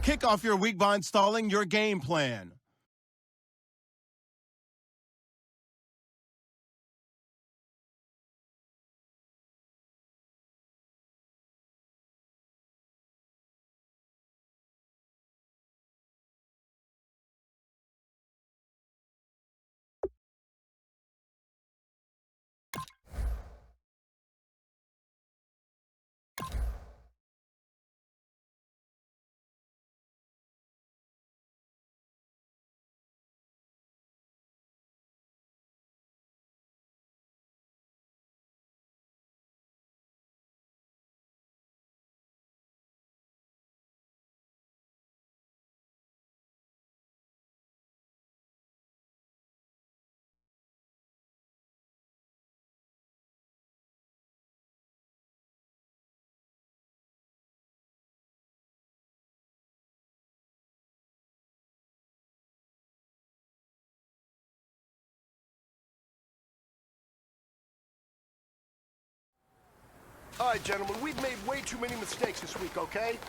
Kick off your week by installing your game plan. All right, gentlemen, we've made way too many mistakes this week, okay?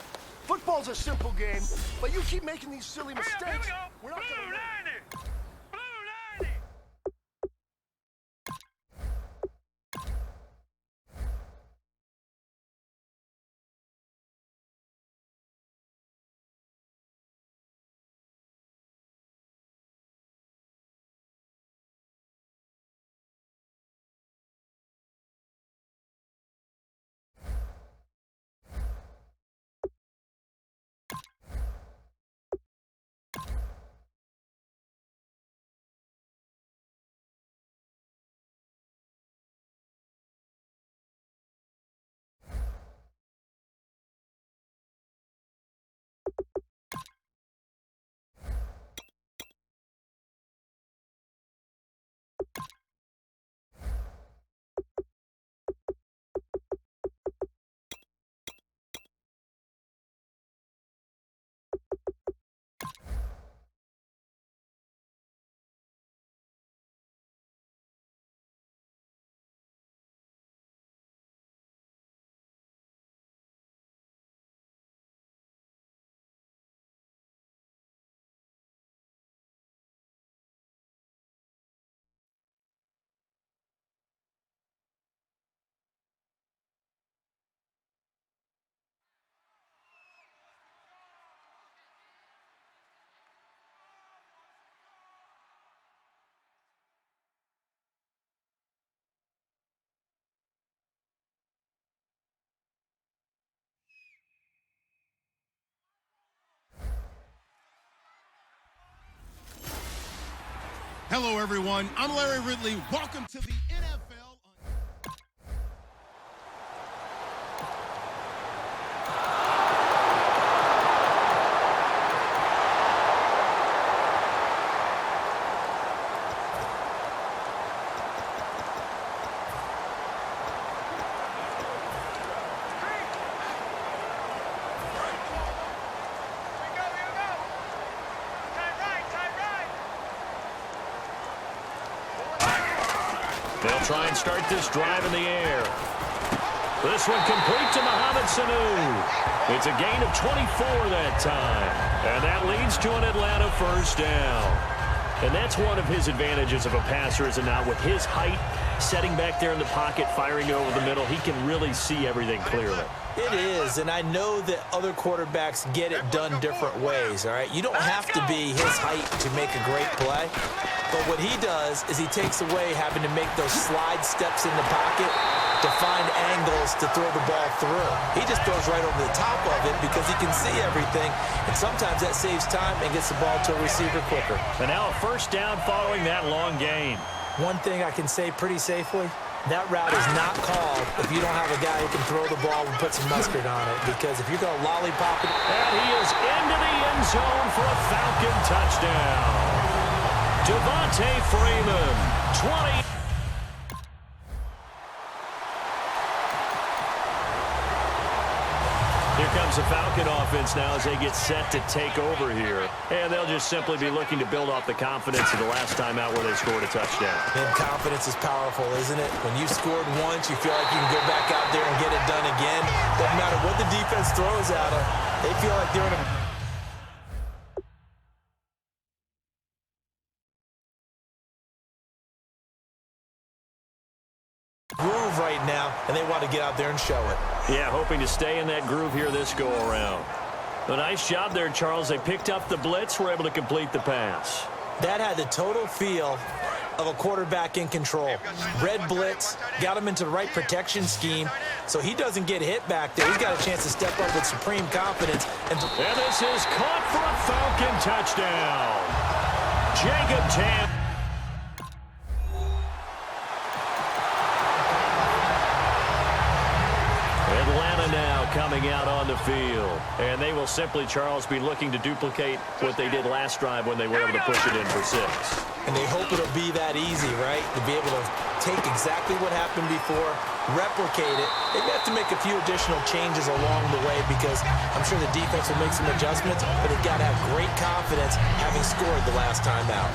Football's a simple game, but you keep making these silly mistakes. We're not gonna win. Hello, everyone. I'm Larry Ridley. Welcome to the NFL. They'll try and start this drive in the air. This one complete to Mohamed Sanu. It's a gain of 24 that time. And that leads to an Atlanta first down. And that's one of his advantages of a passer, is it not? With his height, setting back there in the pocket, firing over the middle, he can really see everything clearly. It is, and I know that other quarterbacks get it done different ways, all right? You don't have to be his height to make a great play. But what he does is he takes away having to make those slide steps in the pocket to find angles to throw the ball through. He just throws right over the top of it because he can see everything, and sometimes that saves time and gets the ball to a receiver quicker. And now a first down following that long gain. One thing I can say pretty safely, that route is not called if you don't have a guy who can throw the ball and put some mustard on it, because if you're going to lollipop it. And he is into the end zone for a Falcon touchdown. Devontae Freeman, 20. Here comes the Falcon offense now as they get set to take over here. And they'll just simply be looking to build off the confidence of the last time out where they scored a touchdown. And confidence is powerful, isn't it? When you've scored once, you feel like you can go back out there and get it done again. Doesn't matter what the defense throws at them. They feel like they're in a... groove right now, and they want to get out there and show it. Yeah, hoping to stay in that groove here this go-around. A nice job there, Charles. They picked up the blitz, were able to complete the pass. That had the total feel of a quarterback in control. Red blitz, got him into the right protection scheme, so he doesn't get hit back there. He's got a chance to step up with supreme confidence. And this is caught for a Falcon touchdown. Jacob Tam. Atlanta now coming out on the field. And they will simply, Charles, be looking to duplicate what they did last drive when they were able to push it in for 6. And they hope it'll be that easy, right? To be able to take exactly what happened before, replicate it. They may have to make a few additional changes along the way because I'm sure the defense will make some adjustments, but they've got to have great confidence having scored the last time out.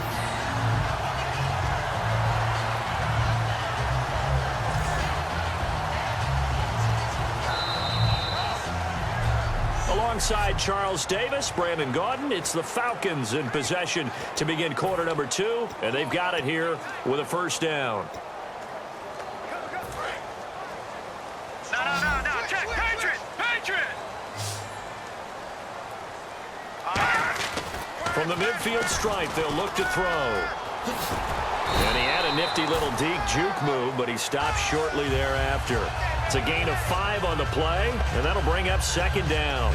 Alongside Charles Davis, Brandon Gaudin, it's the Falcons in possession to begin quarter number 2, and they've got it here with a first down. No. Check. Patriot. From the midfield stripe, they'll look to throw. And he had a nifty little deke juke move, but he stopped shortly thereafter. It's a gain of 5 on the play, and that'll bring up second down.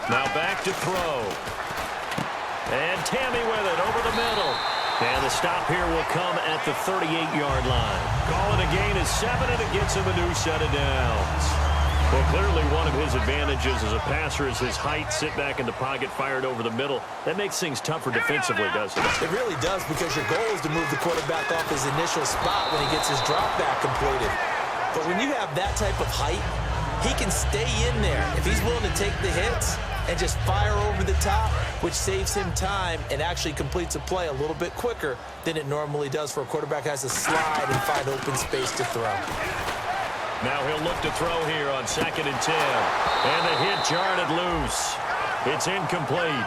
Now back to throw. And Tammy with it over the middle. And the stop here will come at the 38-yard line. Calling a gain is 7, and it gets him a new set of downs. Well, clearly one of his advantages as a passer is his height. Sit back in the pocket, fired over the middle. That makes things tougher defensively, doesn't it? It really does, because your goal is to move the quarterback off his initial spot when he gets his drop back completed. But when you have that type of height, he can stay in there if he's willing to take the hits and just fire over the top, which saves him time and actually completes a play a little bit quicker than it normally does for a quarterback who has to slide and find open space to throw. Now he'll look to throw here on 2nd and 10. And the hit jarred it loose. It's incomplete.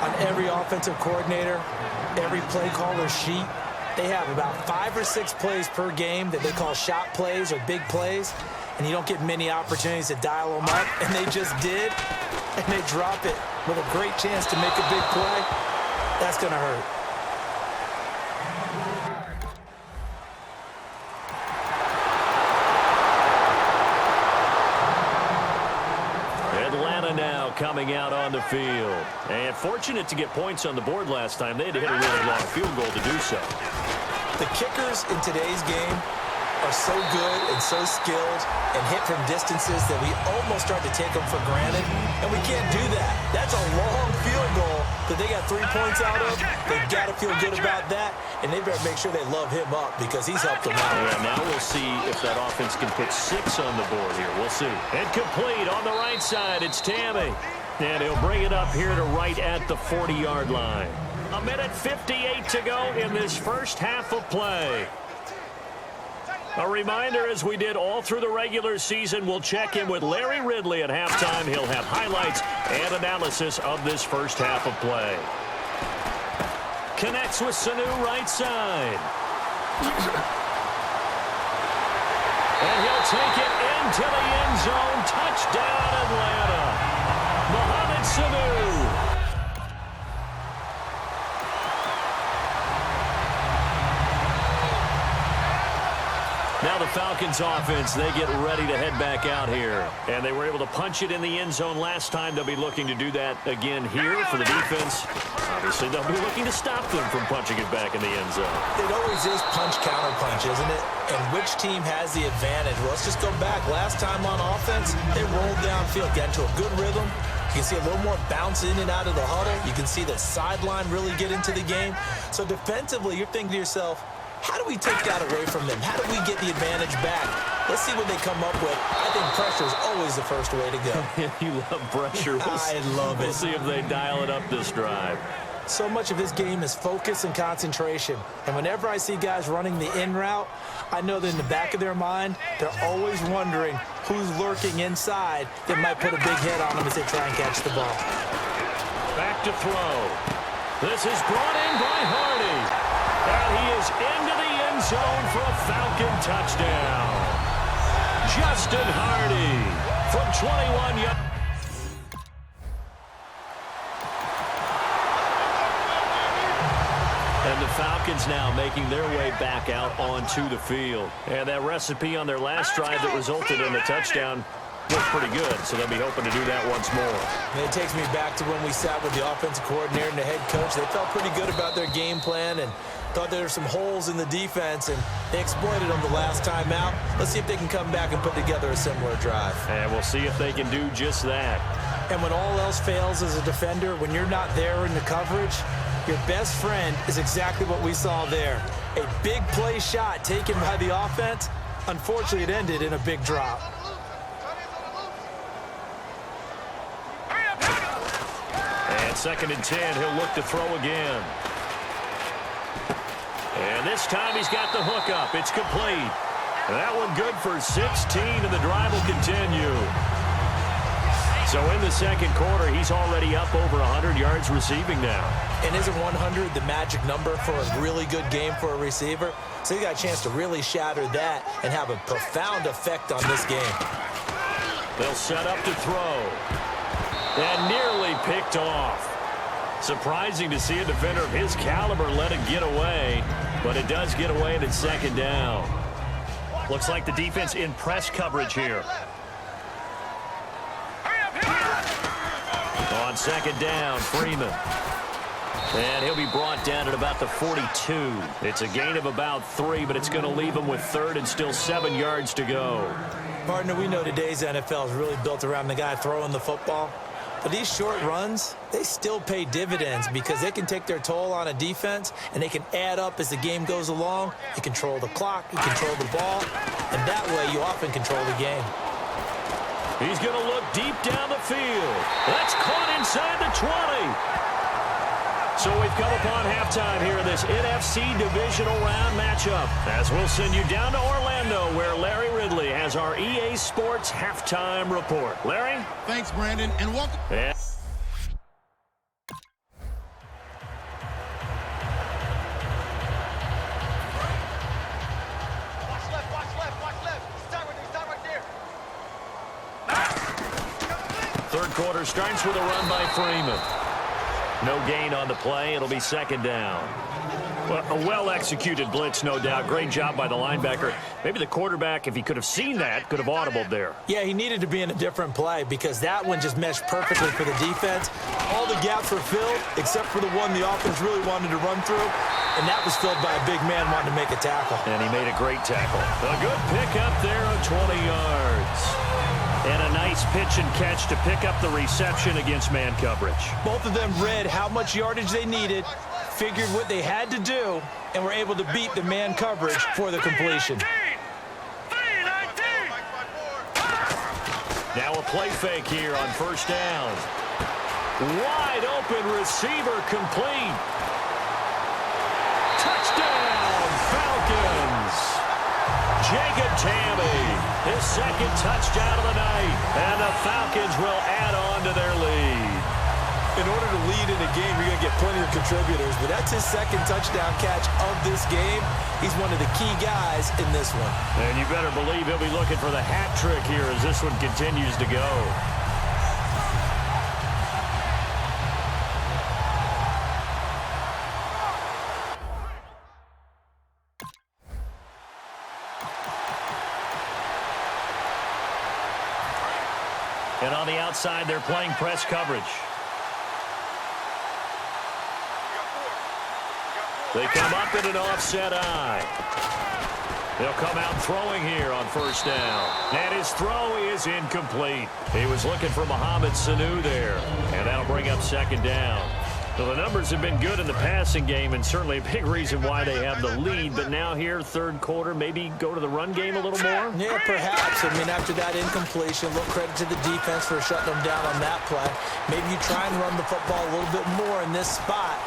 On every offensive coordinator, every play caller sheet, they have about 5 or 6 plays per game that they call shot plays or big plays. And you don't get many opportunities to dial them up, and they just did, and they drop it with a great chance to make a big play. That's going to hurt. Atlanta now coming out on the field. And fortunate to get points on the board last time. They had to hit a really long field goal to do so. The kickers in today's game are so good and so skilled and hit from distances that we almost start to take them for granted, and we can't do that. That's a long field goal that they got 3 points out of. They've got to feel good about that, and they better make sure they love him up because he's helped them out. Yeah, now we'll see if that offense can put 6 on the board here. We'll see. And complete on the right side. It's Tammy, and he'll bring it up here to right at the 40-yard line. 1:58 to go in this first half of play. A reminder, as we did all through the regular season, we'll check in with Larry Ridley at halftime. He'll have highlights and analysis of this first half of play. Connects with Sanu right side. And he'll take it into the end zone. Touchdown, Atlanta. Mohamed Sanu. Now the Falcons offense, they get ready to head back out here. And they were able to punch it in the end zone last time. They'll be looking to do that again here for the defense. Obviously, they'll be looking to stop them from punching it back in the end zone. It always is punch-counter-punch, isn't it? And which team has the advantage? Well, let's just go back. Last time on offense, they rolled downfield, got into a good rhythm. You can see a little more bounce in and out of the huddle. You can see the sideline really get into the game. So defensively, you're thinking to yourself, how do we take that away from them? How do we get the advantage back? Let's see what they come up with. I think pressure is always the first way to go. You love pressure. I love it. We'll see if they dial it up this drive. So much of his game is focus and concentration. And whenever I see guys running the in route, I know that in the back of their mind, they're always wondering who's lurking inside that might put a big hit on them as they try and catch the ball. Back to throw. This is brought in by Hardy. And he is into the end zone for a Falcon touchdown. Justin Hardy from 21 yards. And the Falcons now making their way back out onto the field. And that recipe on their last drive that resulted in a touchdown was pretty good, so they'll be hoping to do that once more. And it takes me back to when we sat with the offensive coordinator and the head coach. They felt pretty good about their game plan and thought there were some holes in the defense, and they exploited them the last time out. Let's see if they can come back and put together a similar drive. And we'll see if they can do just that. And when all else fails as a defender, when you're not there in the coverage, your best friend is exactly what we saw there. A big play shot taken by the offense. Unfortunately, it ended in a big drop. And 2nd and 10, he'll look to throw again. And this time he's got the hook up. It's complete. That one good for 16, and the drive will continue. So in the second quarter, he's already up over 100 yards receiving now. And isn't 100 the magic number for a really good game for a receiver? So he got a chance to really shatter that and have a profound effect on this game. They'll set up to throw. And nearly picked off. Surprising to see a defender of his caliber let it get away, but it does get away, and it's 2nd down. Looks like the defense in press coverage here. On 2nd down, Freeman. And he'll be brought down at about the 42. It's a gain of about 3, but it's going to leave him with 3rd and still 7 yards to go. Partner, we know today's NFL is really built around the guy throwing the football. But these short runs, they still pay dividends because they can take their toll on a defense, and they can add up as the game goes along. You control the clock, you control the ball, and that way you often control the game. He's going to look deep down the field. That's caught inside the 20. So we've come upon halftime here in this NFC Divisional Round matchup, as we'll send you down to Orlando, where Larry Ridley has our EA Sports Halftime Report. Larry? Thanks, Brandon, and welcome. Yeah. Third quarter starts with a run by Freeman. No gain on the play. It'll be 2nd down. Well, a well-executed blitz, no doubt. Great job by the linebacker. Maybe the quarterback, if he could have seen that, could have audibled there. Yeah, he needed to be in a different play because that one just meshed perfectly for the defense. All the gaps were filled except for the one the offense really wanted to run through, and that was filled by a big man wanting to make a tackle. And he made a great tackle. A good pickup there of 20 yards. And a nice pitch and catch to pick up the reception against man coverage. Both of them read how much yardage they needed, figured what they had to do, and were able to beat the man coverage for the completion. Now a play fake here on 1st down. Wide open receiver complete. Touchdown, Falcons. Jacob Tamme, his 2nd touchdown of the night, and the Falcons will add on to their lead. In order to lead in a game, you're going to get plenty of contributors, but that's his 2nd touchdown catch of this game. He's one of the key guys in this one. And you better believe he'll be looking for the hat trick here as this one continues to go. And on the outside, they're playing press coverage. They come up in an offset eye. They'll come out throwing here on 1st down. And his throw is incomplete. He was looking for Mohamed Sanu there. And that'll bring up 2nd down. So the numbers have been good in the passing game, and certainly a big reason why they have the lead. But now here, 3rd quarter, maybe go to the run game a little more? Yeah, perhaps. I mean, after that incompletion, a little credit to the defense for shutting them down on that play. Maybe you try and run the football a little bit more in this spot.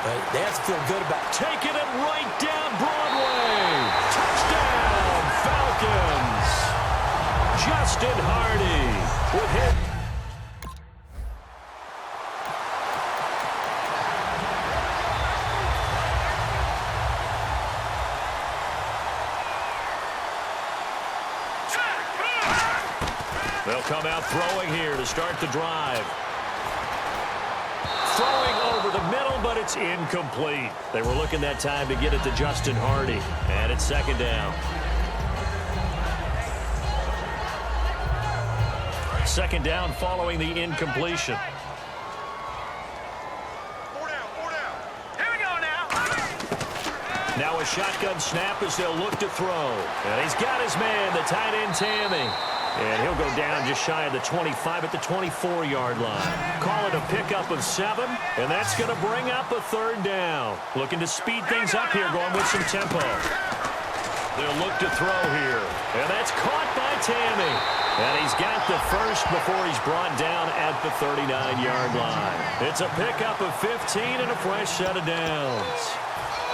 But they have to feel good about taking it right down Broadway. Touchdown, Falcons. Justin Hardy with him. They'll come out throwing here to start the drive. Throwing over the middle, but it's incomplete. They were looking that time to get it to Justin Hardy. And it's second down. Second down following the incompletion. Four down. Here we go now. Now a shotgun snap as they'll look to throw. And he's got his man, the tight end Tammy. And he'll go down just shy of the 25 at the 24-yard line. Call it a pickup of 7, and that's going to bring up a third down. Looking to speed things up here, going with some tempo. They'll look to throw here, and that's caught by Tammy. And he's got the first before he's brought down at the 39-yard line. It's a pickup of 15 and a fresh set of downs.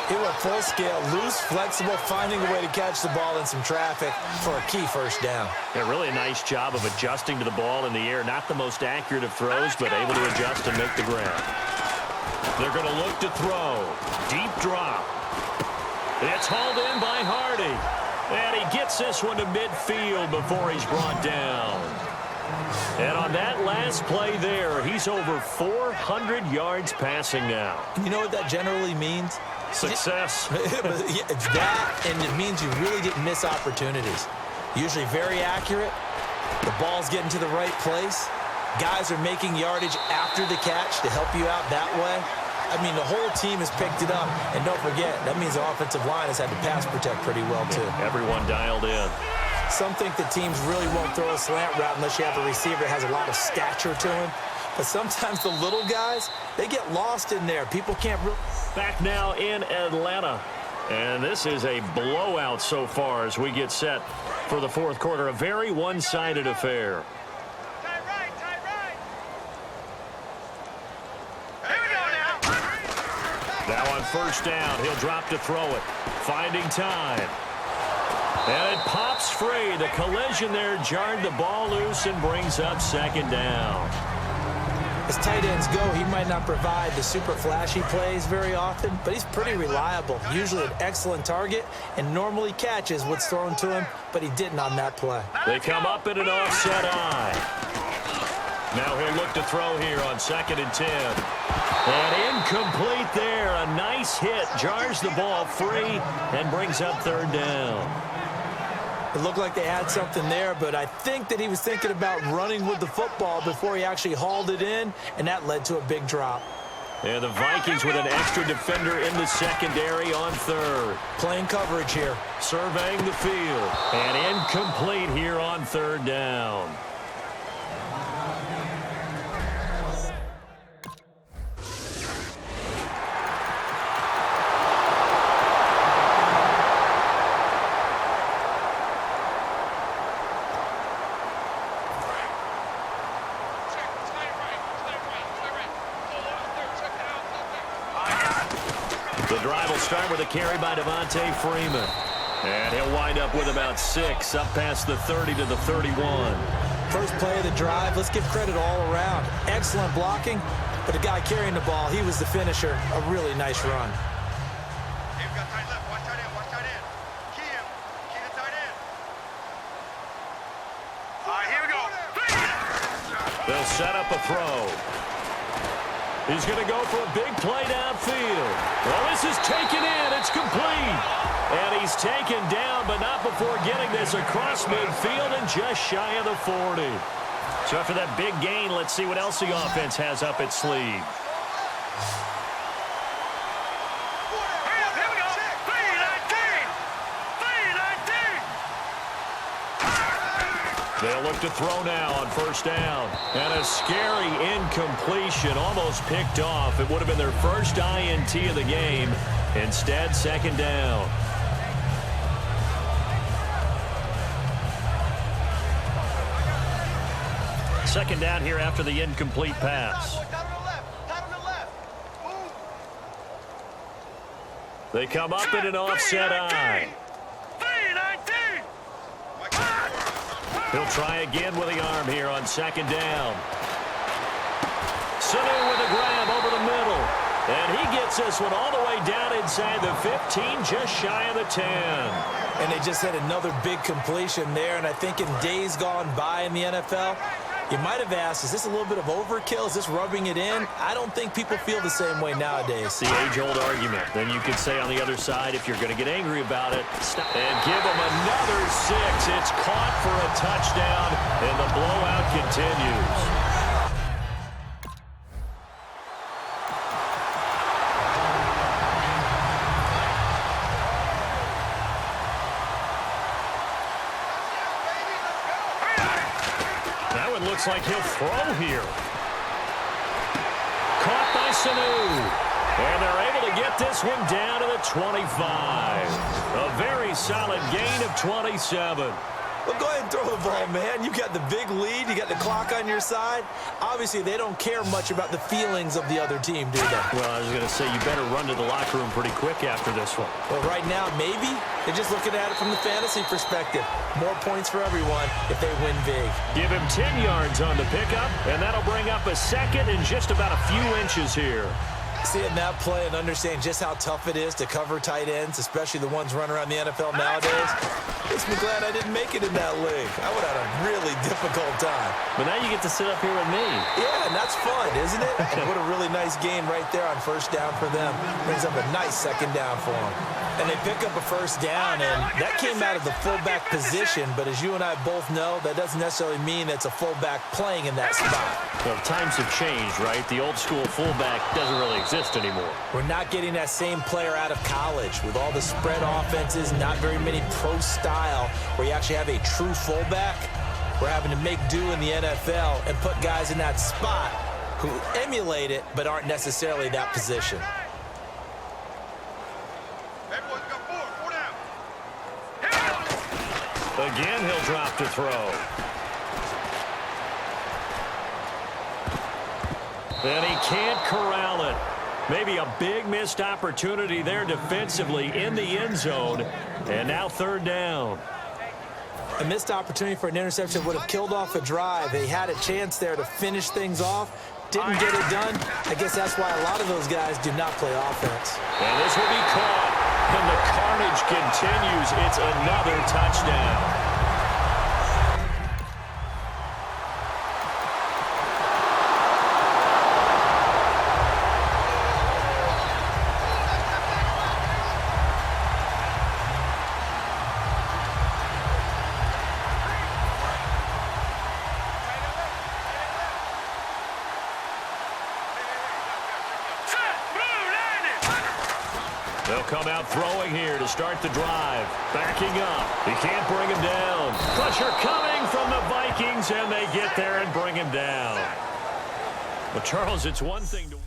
He went full scale, loose, flexible, finding a way to catch the ball in some traffic for a key first down. Yeah, really a nice job of adjusting to the ball in the air. Not the most accurate of throws, but able to adjust and make the grab. They're going to look to throw. Deep drop. It's hauled in by Hardy. And he gets this one to midfield before he's brought down. And on that last play there, he's over 400 yards passing now. You know what that generally means? Success. It's that, and it means you really didn't miss opportunities. Usually very accurate. The ball's getting to the right place. Guys are making yardage after the catch to help you out that way. I mean, the whole team has picked it up. And don't forget, that means the offensive line has had to pass protect pretty well, too. Everyone dialed in. Some think the teams really won't throw a slant route unless you have a receiver that has a lot of stature to him. But sometimes the little guys, they get lost in there. People can't really... Back now in Atlanta. And this is a blowout so far as we get set for the fourth quarter. A very one-sided affair. Tie right. Here we go now. Now on first down, he'll drop to throw it. Finding time. And it pops free. The collision there jarred the ball loose and brings up second down. As tight ends go, he might not provide the super flashy plays very often, but he's pretty reliable. Usually an excellent target and normally catches what's thrown to him, but he didn't on that play. They come up in an offset eye. Now he'll look to throw here on 2nd and 10. And incomplete there. A nice hit. Jars the ball free and brings up third down. It looked like they had something there, but I think that he was thinking about running with the football before he actually hauled it in, and that led to a big drop. And the Vikings with an extra defender in the secondary on third. Playing coverage here. Surveying the field. And incomplete here on third down. The drive will start with a carry by Devontae Freeman. And he'll wind up with about 6, up past the 30 to the 31. First play of the drive, let's give credit all around. Excellent blocking, but the guy carrying the ball, he was the finisher. A really nice run. Hey, we got tight left. Watch tight end. Key him. Key the tight end. All right, here we go. They'll set up a throw. He's going to go for a big play downfield. Well, this is taken in. It's complete. And he's taken down, but not before getting this across midfield and just shy of the 40. So after that big gain, let's see what else the offense has up its sleeve. Here we go. 3-19. They'll look to throw now on first down. And a scary incompletion, almost picked off. It would have been their first INT of the game. Instead, second down. Second down here after the incomplete pass. They come up in an offset eye. He'll try again with the arm here on second down. Sanu with a grab over the middle. And he gets this one all the way down inside the 15, just shy of the 10. And they just had another big completion there. And I think in days gone by in the NFL, you might have asked, is this a little bit of overkill? Is this rubbing it in? I don't think people feel the same way nowadays. The age-old argument. Then you could say on the other side, if you're going to get angry about it, stop and give them another 6. It's caught for a touchdown, and the blowout continues. Looks like he'll throw here. Caught by Sanu. And they're able to get this one down to the 25. A very solid gain of 27. Well, go ahead and throw the ball, man. You got the big lead. You got the clock on your side. Obviously, they don't care much about the feelings of the other team, do they? Well, I was going to say, you better run to the locker room pretty quick after this one. Well, right now, maybe. They're just looking at it from the fantasy perspective. More points for everyone if they win big. Give him 10 yards on the pickup, and that'll bring up a second and just about a few inches here. Seeing that play and understanding just how tough it is to cover tight ends, especially the ones running around the NFL nowadays, makes me glad I didn't make it in that league. I would have had a really difficult time. But now you get to sit up here with me. Yeah, and that's fun, isn't it? And what a really nice game right there on first down for them. Brings up a nice second down for them. And they pick up a first down, and that came out of the fullback position. But as you and I both know, that doesn't necessarily mean it's a fullback playing in that spot. Well, times have changed, right? The old school fullback doesn't really exist anymore. We're not getting that same player out of college with all the spread offenses, not very many pro style where you actually have a true fullback. We're having to make do in the NFL and put guys in that spot who emulate it but aren't necessarily that position. Again, he'll drop to throw. And he can't corral it. Maybe a big missed opportunity there defensively in the end zone. And now third down. A missed opportunity for an interception would have killed off a drive. They had a chance there to finish things off. Didn't get it done. I guess that's why a lot of those guys do not play offense. And this will be caught. And the carnage continues. It's another touchdown. They'll come out throwing here to start the drive. Backing up. He can't bring him down. Pressure coming from the Vikings, and they get there and bring him down. Well, Charles, it's one thing to...